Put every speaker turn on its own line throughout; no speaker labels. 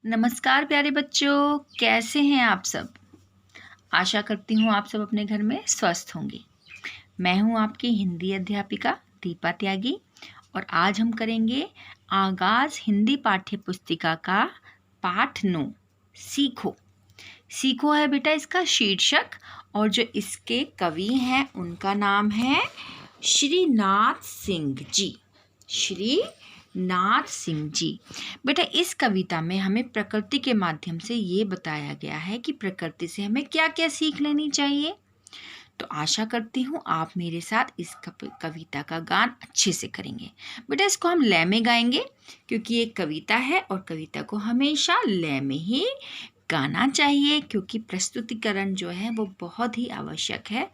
नमस्कार प्यारे बच्चों, कैसे हैं आप सब। आशा करती हूँ आप सब अपने घर में स्वस्थ होंगे। मैं हूँ आपकी हिंदी अध्यापिका दीपा त्यागी और आज हम करेंगे आगाज़ हिंदी पाठ्य पुस्तिका का पाठ 9 सीखो। सीखो है बेटा इसका शीर्षक और जो इसके कवि हैं उनका नाम है श्री नाथ सिंह जी। श्री नाथ सिंह जी। बेटा इस कविता में हमें प्रकृति के माध्यम से ये बताया गया है कि प्रकृति से हमें क्या क्या सीख लेनी चाहिए। तो आशा करती हूँ आप मेरे साथ इस कविता का गान अच्छे से करेंगे। बेटा इसको हम लय में गाएंगे क्योंकि ये कविता है और कविता को हमेशा लय में ही गाना चाहिए क्योंकि प्रस्तुतिकरण जो है वो बहुत ही आवश्यक है।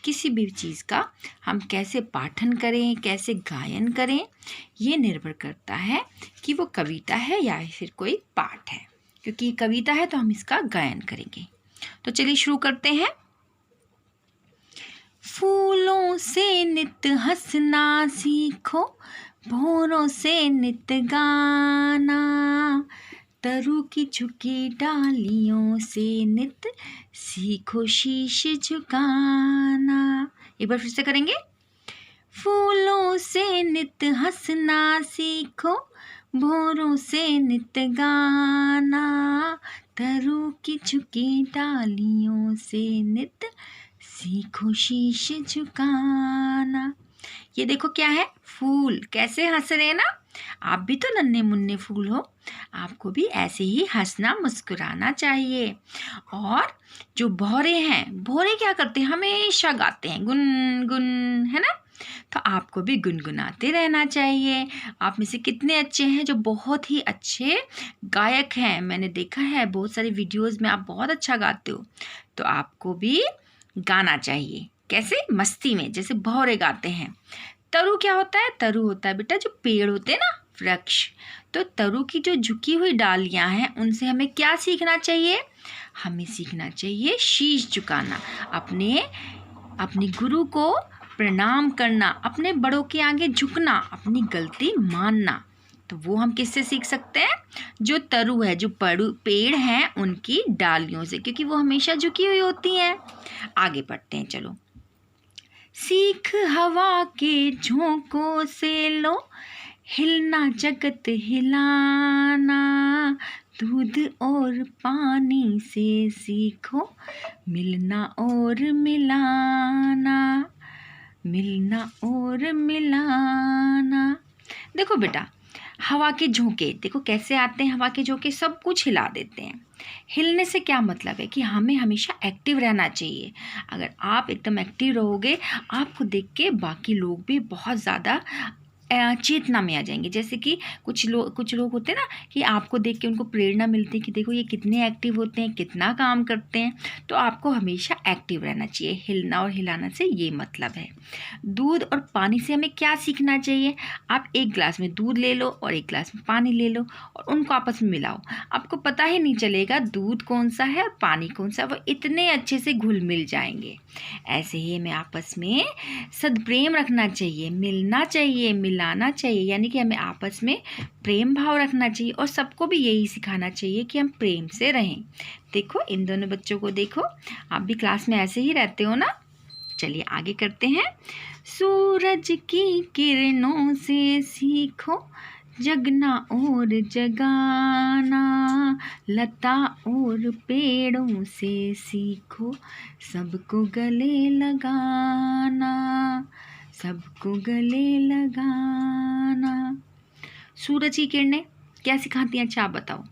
किसी भी चीज़ का हम कैसे पाठन करें, कैसे गायन करें, ये निर्भर करता है कि वो कविता है या फिर कोई पाठ है। क्योंकि कविता है तो हम इसका गायन करेंगे। तो चलिए शुरू करते हैं। फूलों से नित हंसना सीखो, भौरों से नित गाना, तरु की झुकी डालियों से नित सीखो शीश झुकाना। एक बार फिर से करेंगे। फूलों से नित हंसना सीखो, भौरों से नित गाना, तरु की झुकी डालियों से नित सीखो शीश झुकाना। ये देखो क्या है, फूल कैसे हंस रहे हैं ना। आप भी तो नन्हे मुन्ने फूल हो, आपको भी ऐसे ही हंसना मुस्कुराना चाहिए। और जो भौरे हैं, भौरे क्या करते हैं, हमेशा गाते हैं गुन गुन, है ना। तो आपको भी गुनगुनाते रहना चाहिए। आप में से कितने अच्छे हैं जो बहुत ही अच्छे गायक हैं। मैंने देखा है बहुत सारे वीडियोस में आप बहुत अच्छा गाते हो। तो आपको भी गाना चाहिए। कैसे, मस्ती में, जैसे भौरे गाते हैं। तरु क्या होता है, तरु होता है बेटा जो पेड़ होते हैं ना, वृक्ष। तो तरु की जो झुकी हुई डालियां हैं उनसे हमें क्या सीखना चाहिए, हमें सीखना चाहिए शीश झुकाना, अपने गुरु को प्रणाम करना, अपने बड़ों के आगे झुकना, अपनी गलती मानना। तो वो हम किससे सीख सकते हैं, जो तरु है, जो पेड़ हैं उनकी डालियों से, क्योंकि वो हमेशा झुकी हुई होती हैं। आगे बढ़ते हैं, चलो। सीख हवा के झोंकों से लो, हिलना जगत हिलाना, दूध और पानी से सीखो, मिलना और मिलाना, मिलना और मिलाना। देखो बेटा, हवा के झोंके देखो कैसे आते हैं। हवा के झोंके सब कुछ हिला देते हैं। हिलने से क्या मतलब है कि हमें हमेशा एक्टिव रहना चाहिए। अगर आप एकदम एक्टिव रहोगे, आपको देख के बाकी लोग भी बहुत ज़्यादा चेतना में आ जाएंगे। जैसे कि कुछ लोग होते हैं ना कि आपको देख के उनको प्रेरणा मिलती है कि देखो ये कितने एक्टिव होते हैं, कितना काम करते हैं। तो आपको हमेशा एक्टिव रहना चाहिए। हिलना और हिलाना से ये मतलब है। दूध और पानी से हमें क्या सीखना चाहिए, आप एक गिलास में दूध ले लो और एक गिलास में पानी ले लो और उनको आपस में मिलाओ। आपको पता ही नहीं चलेगा दूध कौन सा है और पानी कौन सा, वो इतने अच्छे से घुल मिल जाएंगे। ऐसे ही हमें आपस में सद्प्रेम रखना चाहिए, मिलना चाहिए, मिलाना चाहिए, यानी कि हमें आपस में प्रेम भाव रखना चाहिए और सबको भी यही सिखाना चाहिए कि हम प्रेम से रहें। देखो इन दोनों बच्चों को देखो, आप भी क्लास में ऐसे ही रहते हो ना। चलिए आगे करते हैं। सूरज की किरणों से सीखो, जगना और जगाना, लता और पेड़ों से सीखो, सबको गले लगाना, सबको गले लगाना। सूरज की किरणें क्या सिखाती हैं, अच्छा आप बताओ।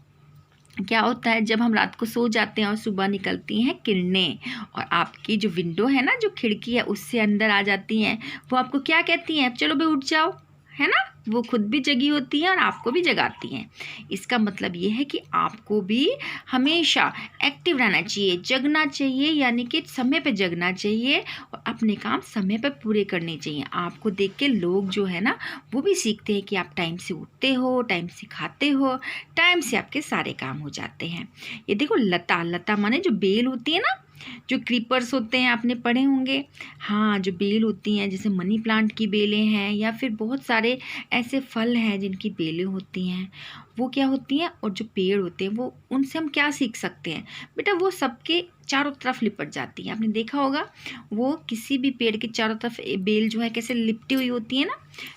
क्या होता है जब हम रात को सो जाते हैं और सुबह निकलती हैं किरणें और आपकी जो विंडो है ना, जो खिड़की है, उससे अंदर आ जाती हैं। वो आपको क्या कहती हैं, चलो बे उठ जाओ, है ना। वो खुद भी जगी होती हैं और आपको भी जगाती हैं। इसका मतलब ये है कि आपको भी हमेशा एक्टिव रहना चाहिए, जगना चाहिए, यानी कि समय पे जगना चाहिए और अपने काम समय पे पूरे करने चाहिए। आपको देख के लोग जो है ना वो भी सीखते हैं कि आप टाइम से उठते हो, टाइम से खाते हो, टाइम से आपके सारे काम हो जाते हैं। ये देखो लता, लता माने जो बेल होती है ना, जो क्रीपर्स होते हैं आपने पढ़े होंगे। हाँ, जो बेल होती हैं जैसे मनी प्लांट की बेलें हैं या फिर बहुत सारे ऐसे फल हैं जिनकी बेलें होती हैं, वो क्या होती हैं। और जो पेड़ होते हैं वो, उनसे हम क्या सीख सकते हैं बेटा, वो सबके चारों तरफ लिपट जाती है। आपने देखा होगा वो किसी भी पेड़ के चारों तरफ बेल जो है कैसे लिपटी हुई होती है ना।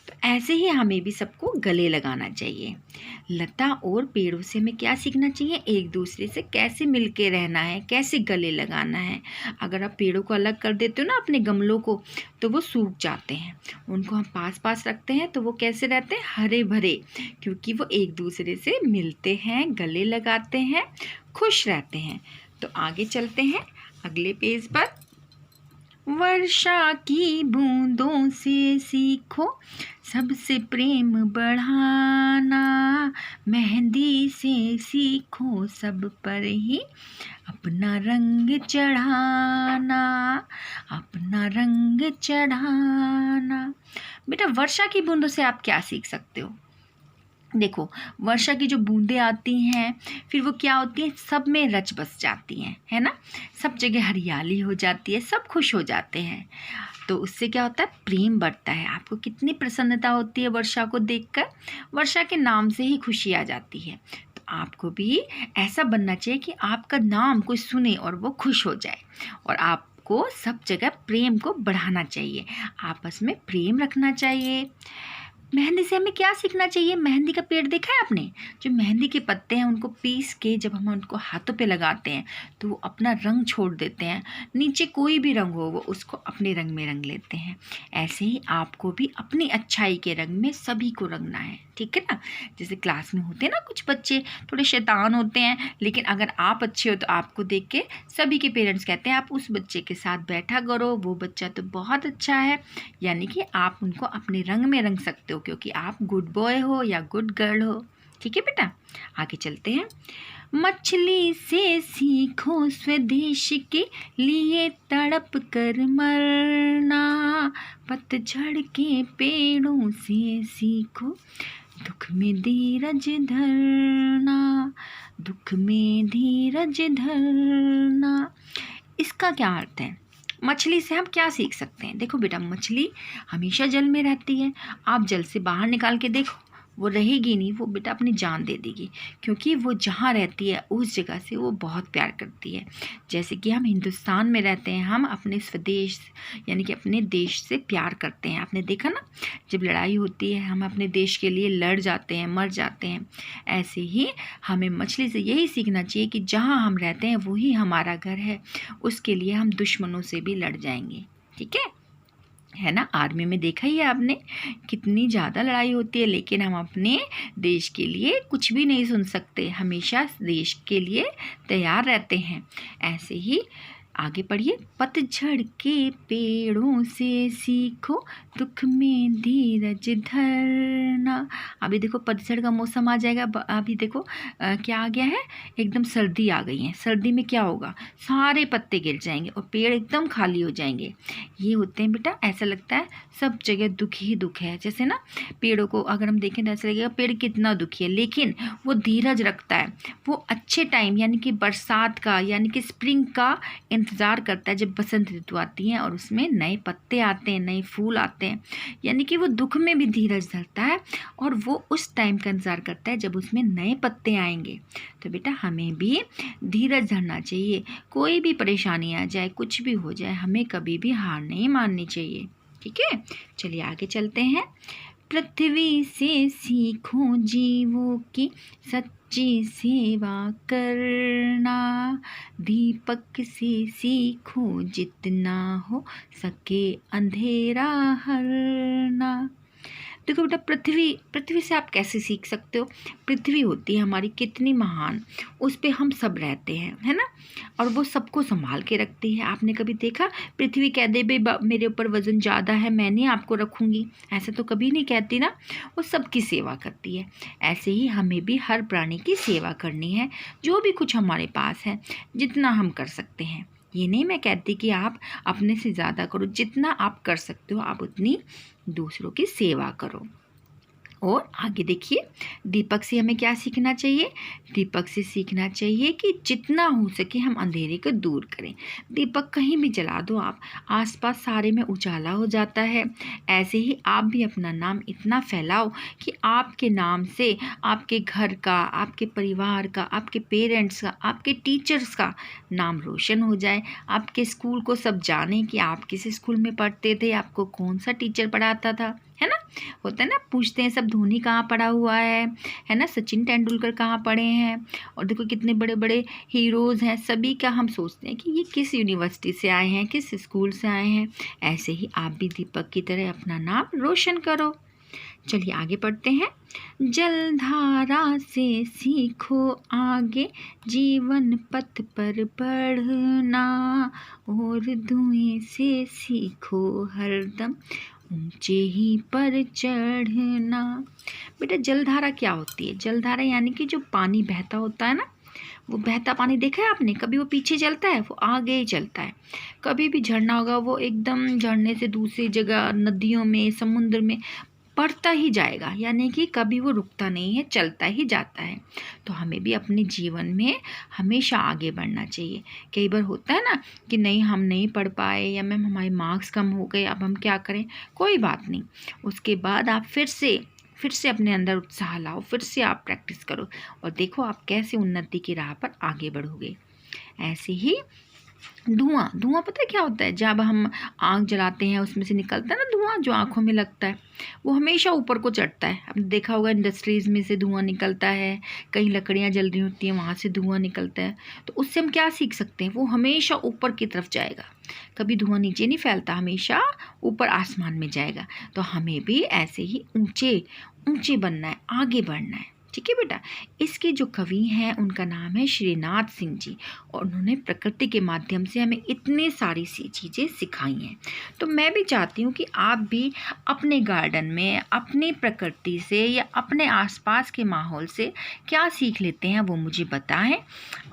तो ऐसे ही हमें भी सबको गले लगाना चाहिए। लता और पेड़ों से हमें क्या सीखना चाहिए, एक दूसरे से कैसे मिलके रहना है, कैसे गले लगाना है। अगर आप पेड़ों को अलग कर देते हो ना अपने गमलों को, तो वो सूख जाते हैं। उनको हम पास पास रखते हैं तो वो कैसे रहते हैं, हरे भरे, क्योंकि वो एक दूसरे से मिलते हैं, गले लगाते हैं, खुश रहते हैं। तो आगे चलते हैं अगले पेज पर। वर्षा की बूंदों से सीखो सबसे प्रेम बढ़ाना, मेहंदी से सीखो सब पर ही अपना रंग चढ़ाना, अपना रंग चढ़ाना। बेटा वर्षा की बूंदों से आप क्या सीख सकते हो। देखो, वर्षा की जो बूंदें आती हैं फिर वो क्या होती है, सब में रच बस जाती हैं, है ना। सब जगह हरियाली हो जाती है, सब खुश हो जाते हैं। तो उससे क्या होता है, प्रेम बढ़ता है। आपको कितनी प्रसन्नता होती है वर्षा को देखकर। वर्षा के नाम से ही खुशी आ जाती है। तो आपको भी ऐसा बनना चाहिए कि आपका नाम कोई सुने और वो खुश हो जाए। और आपको सब जगह प्रेम को बढ़ाना चाहिए, आपस में प्रेम रखना चाहिए। मेहंदी से हमें क्या सीखना चाहिए, मेहंदी का पेड़ देखा है आपने। जो मेहंदी के पत्ते हैं उनको पीस के जब हम उनको हाथों पे लगाते हैं तो वो अपना रंग छोड़ देते हैं। नीचे कोई भी रंग हो वो उसको अपने रंग में रंग लेते हैं। ऐसे ही आपको भी अपनी अच्छाई के रंग में सभी को रंगना है, ठीक है ना। जैसे क्लास में होते हैं ना कुछ बच्चे थोड़े शैतान होते हैं, लेकिन अगर आप अच्छे हो तो आपको देख के सभी के पेरेंट्स कहते हैं आप उस बच्चे के साथ बैठा करो, वो बच्चा तो बहुत अच्छा है। यानी कि आप उनको अपने रंग में रंग सकते हो, क्योंकि आप गुड बॉय हो या गुड गर्ल हो। ठीक है बेटा, आगे चलते हैं। मछली से सीखो स्वदेश के लिए तड़प कर मरना, पतझड़ के पेड़ों से सीखो दुख में धीरज धरना, दुख में धीरज धरना। इसका क्या अर्थ है, मछली से हम क्या सीख सकते हैं। देखो बेटा, मछली हमेशा जल में रहती है। आप जल से बाहर निकाल के देखो, वो रहेगी नहीं, वो बेटा अपनी जान दे देगी, क्योंकि वो जहाँ रहती है उस जगह से वो बहुत प्यार करती है। जैसे कि हम हिंदुस्तान में रहते हैं, हम अपने स्वदेश यानी कि अपने देश से प्यार करते हैं। आपने देखा ना, जब लड़ाई होती है हम अपने देश के लिए लड़ जाते हैं, मर जाते हैं। ऐसे ही हमें मछली से यही सीखना चाहिए कि जहाँ हम रहते हैं वही हमारा घर है, उसके लिए हम दुश्मनों से भी लड़ जाएंगे। ठीक है ना। आर्मी में देखा ही है आपने, कितनी ज़्यादा लड़ाई होती है, लेकिन हम अपने देश के लिए कुछ भी नहीं सुन सकते, हमेशा देश के लिए तैयार रहते हैं। ऐसे ही आगे पढ़िए। पतझड़ के पेड़ों से सीखो दुख में धीरज धरना। अभी देखो पतझड़ का मौसम आ जाएगा। अभी देखो क्या आ गया है, एकदम सर्दी आ गई है। सर्दी में क्या होगा, सारे पत्ते गिर जाएंगे और पेड़ एकदम खाली हो जाएंगे। ये होते हैं बेटा, ऐसा लगता है सब जगह दुख ही दुख है। जैसे ना पेड़ों को अगर हम देखें तो ऐसा लगेगा पेड़ कितना दुखी है, लेकिन वो धीरज रखता है। वो अच्छे टाइम यानी कि बरसात का यानी कि स्प्रिंग का इंतज़ार करता है, जब बसंत ऋतु आती है और उसमें नए पत्ते आते हैं, नए फूल आते हैं। यानी कि वो दुख में भी धीरज धरता है और वो उस टाइम का इंतज़ार करता है जब उसमें नए पत्ते आएंगे। तो बेटा हमें भी धीरज धरना चाहिए। कोई भी परेशानी आ जाए, कुछ भी हो जाए, हमें कभी भी हार नहीं माननी चाहिए। ठीक है, चलिए आगे चलते हैं। पृथ्वी से सीखो जीवों की सच्ची सेवा करना, दीपक से सीखो जितना हो सके अंधेरा हरना। देखो बेटा, पृथ्वी से आप कैसे सीख सकते हो। पृथ्वी होती है हमारी कितनी महान, उस पे हम सब रहते हैं, है ना। और वो सबको संभाल के रखती है। आपने कभी देखा पृथ्वी कह दे भाई मेरे ऊपर वजन ज़्यादा है, मैं नहीं आपको रखूँगी, ऐसा तो कभी नहीं कहती ना। वो सबकी सेवा करती है। ऐसे ही हमें भी हर प्राणी की सेवा करनी है, जो भी कुछ हमारे पास है जितना हम कर सकते हैं। ये नहीं मैं कहती कि आप अपने से ज़्यादा करो, जितना आप कर सकते हो आप उतनी दूसरों की सेवा करो। और आगे देखिए, दीपक से हमें क्या सीखना चाहिए? दीपक से सीखना चाहिए कि जितना हो सके हम अंधेरे को दूर करें। दीपक कहीं भी जला दो आप, आसपास सारे में उजाला हो जाता है। ऐसे ही आप भी अपना नाम इतना फैलाओ कि आपके नाम से आपके घर का, आपके परिवार का, आपके पेरेंट्स का, आपके टीचर्स का नाम रोशन हो जाए। आपके स्कूल को सब जाने कि आप किस स्कूल में पढ़ते थे, आपको कौन सा टीचर पढ़ाता था, है ना। होता है ना, पूछते हैं सब, धोनी कहाँ पढ़ा हुआ है ना, सचिन तेंदुलकर कहाँ पढ़े हैं, और देखो कितने बड़े बड़े हीरोज़ हैं, सभी का हम सोचते हैं कि ये किस यूनिवर्सिटी से आए हैं, किस स्कूल से आए हैं। ऐसे ही आप भी दीपक की तरह अपना नाम रोशन करो। चलिए आगे पढ़ते हैं। जलधारा से सीखो आगे, जीवन पथ पर बढ़ना, और धुएं से सीखो हरदम, ऊंचे ही पर चढ़ना। बेटा जलधारा क्या होती है? जलधारा यानी कि जो पानी बहता होता है ना, वो बहता पानी देखा है आपने? कभी वो पीछे चलता है, वो आगे ही चलता है। कभी भी झरना होगा, वो एकदम झरने से दूसरी जगह, नदियों में, समुद्र में बढ़ता ही जाएगा, यानी कि कभी वो रुकता नहीं है, चलता ही जाता है। तो हमें भी अपने जीवन में हमेशा आगे बढ़ना चाहिए। कई बार होता है ना कि नहीं, हम नहीं पढ़ पाए, या मैम हमारे मार्क्स कम हो गए, अब हम क्या करें? कोई बात नहीं, उसके बाद आप फिर से अपने अंदर उत्साह लाओ, फिर से आप प्रैक्टिस करो, और देखो आप कैसे उन्नति की राह पर आगे बढ़ोगे। ऐसे ही धुआं पता है क्या होता है? जब हम आग जलाते हैं, उसमें से निकलता है ना धुआं, जो आँखों में लगता है, वो हमेशा ऊपर को चढ़ता है। आपने देखा होगा इंडस्ट्रीज़ में से धुआं निकलता है, कहीं लकड़ियाँ जल रही होती हैं, वहाँ से धुआं निकलता है। तो उससे हम क्या सीख सकते हैं? वो हमेशा ऊपर की तरफ जाएगा, कभी धुआं नीचे नहीं फैलता, हमेशा ऊपर आसमान में जाएगा। तो हमें भी ऐसे ही ऊंचे बनना है, आगे बढ़ना है। ठीक है बेटा। इसके जो कवि हैं उनका नाम है श्रीनाथ सिंह जी, और उन्होंने प्रकृति के माध्यम से हमें इतनी सारी सी चीज़ें सिखाई हैं। तो मैं भी चाहती हूँ कि आप भी अपने गार्डन में, अपनी प्रकृति से या अपने आसपास के माहौल से क्या सीख लेते हैं वो मुझे बताएं,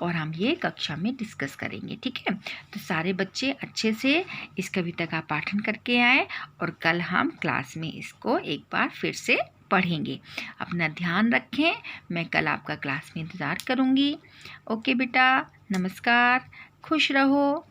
और हम ये कक्षा में डिस्कस करेंगे। ठीक है। तो सारे बच्चे अच्छे से इस कविता का पाठन करके आए, और कल हम क्लास में इसको एक बार फिर से पढ़ेंगे। अपना ध्यान रखें, मैं कल आपका क्लास में इंतज़ार करूँगी। ओके बेटा, नमस्कार, खुश रहो।